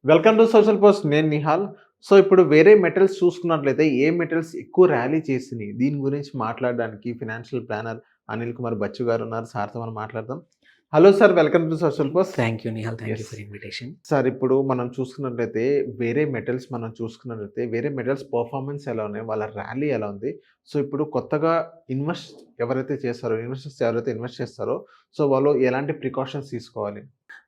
Welcome to social post. నేను Nihal. So, ఇప్పుడు వేరే మెటల్స్ చూసుకున్నట్లయితే ఏ మెటల్స్ ఎక్కువ ర్యాలీ చేసినియి? దీని గురించి మాట్లాడడానికి ఫైనాన్షియల్ ప్లానర్ అనిల్ కుమార్ బచ్చు గారు ఉన్నారు. సార్‌తో మనం మాట్లాడదాం. Hello sir, welcome to social post. Thank you Nihal. Thank you yes. For invitation. Sir, ఇప్పుడు మనం చూసుకున్నట్లయితే వేరే మెటల్స్ పెర్ఫార్మన్స్ ఎలా ఉన్నాయి? వాళ్ళ ర్యాలీ ఎలా ఉంది? సో, ఇప్పుడు కొత్తగా ఇన్వెస్టర్స్ ఎవరైతే ఇన్వెస్ట్ చేస్తారో, సో, వాళ్ళు ఎలాంటి ప్రికాషన్స్ తీసుకోవాలి?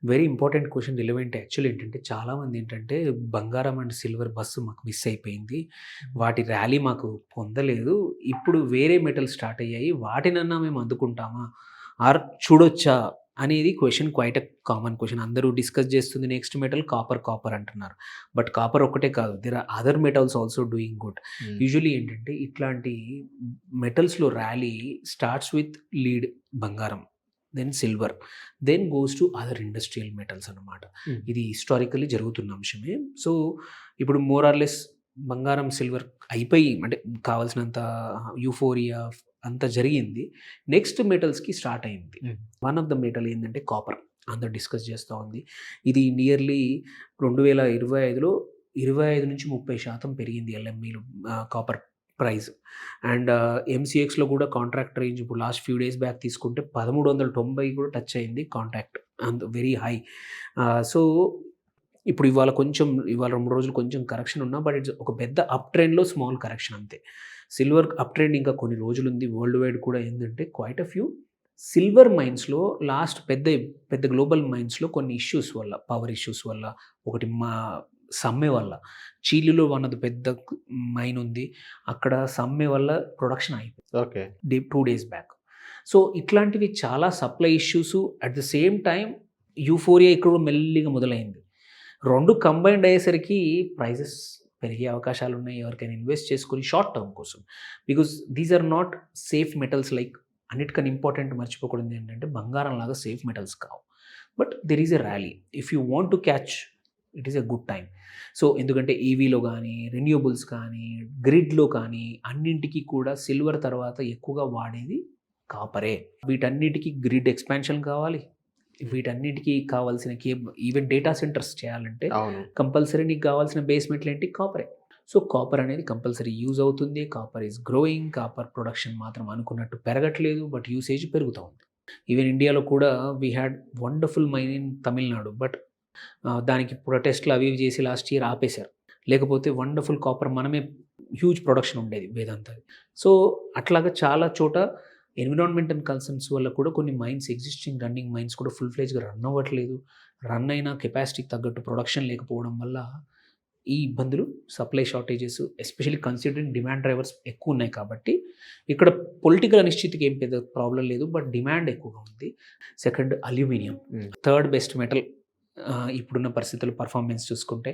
Very important question relevant. Actually ఏంటంటే చాలామంది ఏంటంటే బంగారం అండ్ సిల్వర్ బస్సు మాకు మిస్ అయిపోయింది. వాటి ర్యాలీ మాకు పొందలేదు. ఇప్పుడు వేరే మెటల్స్ స్టార్ట్ అయ్యాయి. వాటినన్నా మేము అందుకుంటామా? ఆర్ చూడొచ్చా? అనేది question quite a common question. అందరూ డిస్కస్ చేస్తుంది నెక్స్ట్ మెటల్ కాపర్ అంటున్నారు. బట్ కాపర్ ఒక్కటే కాదు. There are other metals also doing good. Hmm. Usually ఏంటంటే ఇట్లాంటి మెటల్స్‌లో ర్యాలీ స్టార్ట్స్ విత్ లీడ్ బంగారం, then silver, then goes to other industrial metals అన్నమాట. హ్మ్. ఇది హిస్టారికల్లీ జరుగుతున్న అంశమే. సో, ఇప్పుడు మోర్ ఆర్ లెస్ బంగారం, సిల్వర్ అయిపోయి అంటే కావాల్సినంత యూఫోరియా అంతా జరిగింది. నెక్స్ట్ మెటల్స్‌కి స్టార్ట్ అయింది. హ్మ్. వన్ ఆఫ్ ద మెటల్ ఏందంటే కాపర్. అందరూ డిస్కస్ చేస్తా ఉంది. ఇది నియర్లీ 2025లో 25-30% పెరిగింది ఎల్ఎంఈలో కాపర్ ప్రైస్. అండ్ ఎంసీఎక్స్‌లో కూడా కాంట్రాక్ట్ రేంజ్ ఇప్పుడు లాస్ట్ ఫ్యూ డేస్ బ్యాక్ తీసుకుంటే 1390 కూడా టచ్ అయింది కాంట్రాక్ట్. అంత వెరీ హై. సో, ఇప్పుడు ఇవాళ 2 రోజులు కొంచెం కరెక్షన్ ఉన్నా బట్ ఇట్స్ ఒక పెద్ద అప్ ట్రెండ్‌లో స్మాల్ కరెక్షన్ అంతే. సిల్వర్ అప్ ట్రెండ్ ఇంకా కొన్ని రోజులుంది. వరల్డ్ వైడ్ కూడా ఏందంటే క్వైట్ ఎ ఫ్యూ సిల్వర్ మైన్స్‌లో లాస్ట్ పెద్ద గ్లోబల్ మైన్స్‌లో కొన్ని ఇష్యూస్ వల్ల, పవర్ ఇష్యూస్ వల్ల, ఒకటి సమ్మె వల్ల, చీలీలో వన్ ఆఫ్ ద పెద్ద మైన్ ఉంది. అక్కడ సమ్మె వల్ల ప్రొడక్షన్ అయిపోయింది. ఓకే. 2 days back. సో, ఇట్లాంటివి చాలా supply issues at the same time euphoria ఇక్కడ కూడా మెల్లిగా మొదలైంది. 2 కంబైన్డ్ అయ్యేసరికి ప్రైజెస్ పెరిగే అవకాశాలున్నాయి. ఎవరికైనా ఇన్వెస్ట్ చేసుకొని షార్ట్ టర్మ్ కోసం. Because these are not safe metals like అన్నిటికన్నా ఇంపార్టెంట్ మర్చిపోకూడదు ఏంటంటే బంగారం లాగా సేఫ్ మెటల్స్ కావు. But there is a rally. If you want to catch it is a good time. So, ఎందుకంటే ఈవీలో కానీ, రెన్యూబుల్స్ కానీ, గ్రిడ్‌లో కానీ అన్నింటికి కూడా సిల్వర్ తర్వాత ఎక్కువగా వాడేది కాపరే. వీటన్నిటికి గ్రిడ్ ఎక్స్‌పాన్షన్ కావాలి. వీటన్నిటికి కావాల్సిన ఈవెన్ డేటా సెంటర్స్ చేయాలంటే అవును. కంపల్సరీ నీకు కావాల్సిన బేస్ మెటల్ ఏంటి? కాపరే. సో, కాపర్ అనేది కంపల్సరీ యూజ్ అవుతుంది. Copper is growing. Copper production మాత్రం అనుకున్నట్టు పెరగట్లేదు. బట్ యూసేజ్ పెరుగుతా ఉంది. ఈవెన్ ఇండియాలో కూడా we had wonderful mine in Tamil Nadu. But దానికి ప్రొటెస్ట్‌లు అవి ఇవి చేసి లాస్ట్ ఇయర్ ఆపేశారు. లేకపోతే వండర్‌ఫుల్ కాపర్ మనమే హ్యూజ్ ప్రొడక్షన్ ఉండేది వేదాంతది. సో, అట్లాగా చాలా చోట ఎన్విరాన్మెంటల్ కన్సర్న్స్ వల్ల కూడా కొన్ని మైన్స్, ఎగ్జిస్టింగ్ రన్నింగ్ మైన్స్ కూడా ఫుల్ ఫ్లెడ్జ్‌గా రన్ అవ్వట్లేదు. రన్ అయినా కెపాసిటీకి తగ్గట్టు ప్రొడక్షన్ లేకపోవడం వల్ల ఈ ఇబ్బందులు, supply shortages, especially considering demand drivers ఎక్కువున్నాయి కాబట్టి ఇక్కడ పొలిటికల్ అనిశ్చితికి ఏం పెద్ద ప్రాబ్లమ్ లేదు. బట్ డిమాండ్ ఎక్కువగా ఉంది. Second aluminium. హ్మ్. థర్డ్ బెస్ట్ మెటల్ ఇప్పుడున్న పరిస్థితుల్లో పర్ఫార్మెన్స్ చూసుకుంటే.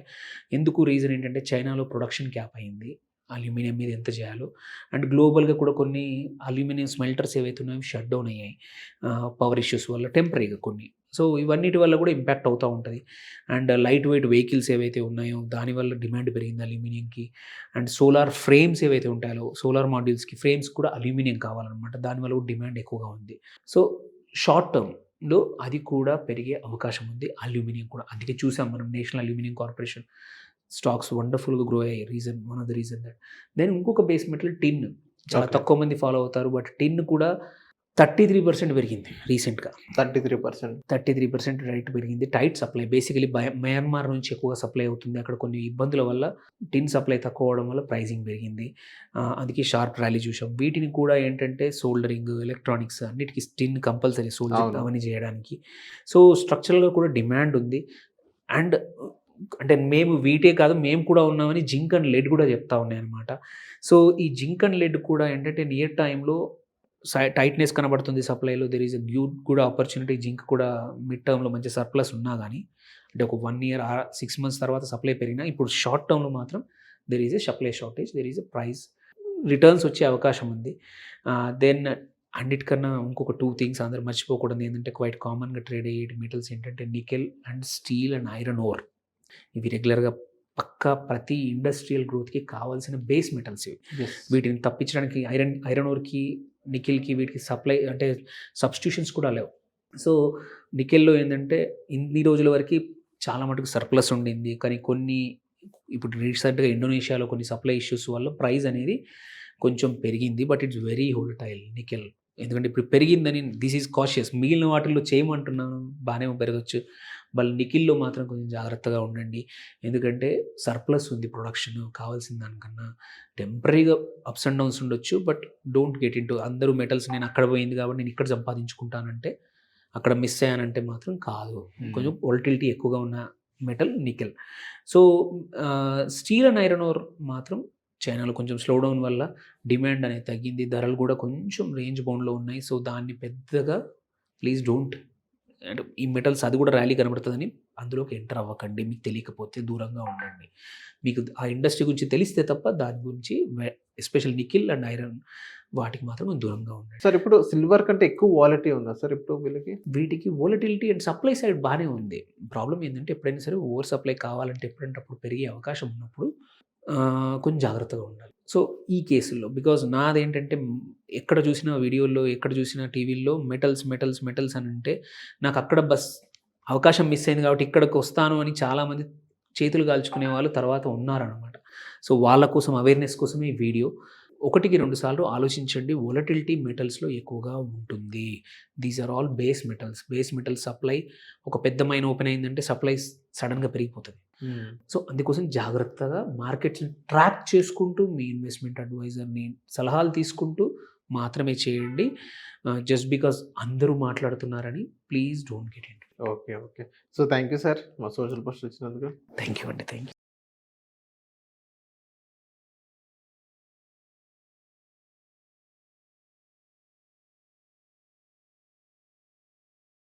ఎందుకు రీజన్ ఏంటంటే చైనాలో ప్రొడక్షన్ క్యాప్ అయింది. అల్యూమినియం మీద ఎంత చేయాలో. అండ్ గ్లోబల్‌గా కూడా కొన్ని అల్యూమినియం స్మెల్టర్స్ ఏవైతే ఉన్నాయో షట్ డౌన్ అయ్యాయి. పవర్ ఇష్యూస్ వల్ల టెంపరరీగా కొన్ని. సో, ఇవన్నిటి వల్ల కూడా ఇంపాక్ట్ అవుతా ఉంటది. అండ్ లైట్ వెయిట్ వెహికల్స్ ఏవైతే ఉన్నాయో దానివల్ల డిమాండ్ పెరిగింది అల్యూమినియంకి. అండ్ సోలార్ ఫ్రేమ్స్ ఏవైతే ఉంటాయో సోలార్ మాడ్యూల్స్‌కి ఫ్రేమ్స్ కూడా అల్యూమినియం కావాలనమాట. దానివల్ల కూడా డిమాండ్ ఎక్కువగా ఉంది. సో, షార్ట్ టర్మ్‌లో అది కూడా పెరిగే అవకాశం ఉంది. అల్యూమినియం కూడా. అందుకే చూసాం మనం నేషనల్ అల్యూమినియం కార్పొరేషన్ స్టాక్స్ వండర్‌ఫుల్‌గా గ్రో అయ్యాయి. One of the reason that. Then ఇంకొక బేస్ మెటల్ టిన్. చాలా ఓకే. తక్కువ మంది ఫాలో అవుతారు. బట్ టిన్ కూడా 33% పెరిగింది రీసెంట్‌గా. 33%. 33% రేట్ పెరిగింది. టైట్ సప్లై బేసికల్లీ మయన్మార్ నుంచి ఎక్కువగా సప్లై అవుతుంది. అక్కడ కొన్ని ఇబ్బందుల వల్ల టిన్ సప్లై తక్కువ అవ్వడం వల్ల ప్రైజింగ్ పెరిగింది. అందుకే షార్ప్ ర్యాలీ చూసాం. వీటిని కూడా ఏంటంటే సోల్డరింగ్, ఎలక్ట్రానిక్స్ అన్నిటికి టిన్ కంపల్సరీ అవును. అవన్నీ చేయడానికి. సో, స్ట్రక్చరల్‌గా కూడా డిమాండ్ ఉంది. అండ్ అంటే వీటే కాదు మేము కూడా ఉన్నామని జింక్ అండ్ లెడ్ కూడా చెప్తా ఉన్నాయన్నమాట. సో, ఈ జింక్ అండ్ లెడ్ కూడా ఏంటంటే నియర్ టైమ్‌లో టైట్‌నెస్ కనబడుతుంది సప్లైలో. There is a good opportunity. Zinc కూడా మిడ్ టర్మ్‌లో మంచి సర్ప్లస్ ఉన్నా గానీ, అంటే ఒక 1 ఇయర్ 6 మంత్స్ తర్వాత సప్లై పెరిగినా ఇప్పుడు షార్ట్ టర్మ్‌లో మాత్రం there is a supply shortage. There is a price returns వచ్చే అవకాశం ఉంది. దెన్ అన్నిటికన్నా ఇంకొక 2 థింగ్స్ అందరూ మర్చిపోకూడదు ఏంటంటే క్వైట్ కామన్‌గా ట్రేడ్ అయ్యే మెటల్స్ ఏంటంటే nickel and steel and iron ore. ఇవి రెగ్యులర్‌గా పక్కా ప్రతి ఇండస్ట్రియల్ గ్రోత్‌కి కావాల్సిన బేస్ మెటల్స్ ఇవి. యెస్. వీటిని తప్పించడానికి ఐరన్ ఓర్‌కి, నికెల్‌కి వీటికి సప్లై అంటే సబ్‌స్టిట్యూషన్స్ కూడా లేవు. సో, నికెల్‌లో ఏందంటే ఇన్ని రోజుల వరకి చాలా మటుకు సర్ప్లస్ ఉండింది. కానీ కొన్ని ఇప్పుడు రీసెంట్‌గా ఇండోనేషియాలో కొన్ని సప్లై ఇష్యూస్ వల్ల ప్రైస్ అనేది కొంచెం పెరిగింది. But it's very volatile nickel. ఎందుకంటే ఇప్పుడు పెరిగిందని దిస్ ఈజ్ కాషియస్. మిగిలిన వాటిల్లో చేయమంటున్నాను బానే పెరగొచ్చు. నికెల్‌లో మాత్రం కొంచెం జాగ్రత్తగా ఉండండి. ఎందుకంటే సర్ప్లస్ ఉంది ప్రొడక్షన్ కావాల్సిన దానికన్నా. టెంపరరీగా అప్స్ అండ్ డౌన్స్ ఉండొచ్చు. బట్ డోంట్ గెట్ ఇంటు అందరూ మెటల్స్ నేను అక్కడ పోయింది కాబట్టి నేను ఇక్కడ సంపాదించుకుంటానంటే, అక్కడ మిస్ అయ్యానంటే మాత్రం కాదు. కొంచెం వోలటిలిటీ ఎక్కువగా ఉన్న metal nickel. So, steel and iron ore మాత్రం చైనాలో కొంచెం స్లో డౌన్ వల్ల డిమాండ్ అనేది తగ్గింది. ధరలు కూడా కొంచెం రేంజ్ బౌండ్‌లో ఉన్నాయి. సో, దాన్ని పెద్దగా ప్లీజ్ డోంట్ అంటే ఈ మెటల్స్ అది కూడా ర్యాలీ కనబడుతదని అందులోకి ఎంటర్ అవ్వకండి. మీకు తెలియకపోతే దూరంగా ఉండండి. మీకు ఆ ఇండస్ట్రీ గురించి తెలిస్తే తప్ప దాని గురించి ఎస్పెషల్ నికెల్ అండ్ ఐరన్ వాటికి మాత్రం దూరంగా ఉండండి. సార్ ఇప్పుడు సిల్వర్ కంటే ఎక్కువ వాలిటీ ఉందా సార్ ఇప్పుడు వీళ్ళకి? వీటికి వోలటిలిటీ అండ్ సప్లై సైడ్ బానే ఉంది. ప్రాబ్లమ్ ఏందంటే ఎప్పుడైనా సరే ఓవర్ సప్లై కావాలంటే ఎప్పుడంటే అప్పుడు పెరిగే అవకాశం ఉన్నప్పుడు కొంచెం జాగ్రత్తగా ఉండాలి. సో, ఈ కేసుల్లో బికాజ్ నాదేంటంటే ఎక్కడ చూసినా వీడియోల్లో, ఎక్కడ చూసినా టీవీల్లో మెటల్స్ అని అంటే నాకు అక్కడ అవకాశం మిస్ అయింది కాబట్టి ఇక్కడికి వస్తాను అని చాలామంది చేతులు కాల్చుకునే వాళ్ళు తర్వాత ఉన్నారనమాట. సో, వాళ్ళ కోసం అవేర్‌నెస్ కోసమే ఈ వీడియో. 1కి 2 సార్లు ఆలోచించండి. వోలటిలిటీ మెటల్స్‌లో ఎక్కువగా ఉంటుంది. These are all base metals. Base metal supply ఒక పెద్ద మైన్ ఓపెన్ అయిందంటే సప్లై సడెన్‌గా పెరిగిపోతది. సో, అందుకోసం జాగ్రత్తగా మార్కెట్స్‌ని ట్రాక్ చేసుకుంటూ మీ ఇన్వెస్ట్‌మెంట్ అడ్వైజర్‌ని సలహాలు తీసుకుంటూ మాత్రమే చేయండి. జస్ట్ బికాజ్ అందరూ మాట్లాడుతున్నారని please don't get into. Okay. So, thank you sir. మా సోషల్ పోస్ట్ వచ్చినందుకు. థాంక్ యూ అండి. Thank you.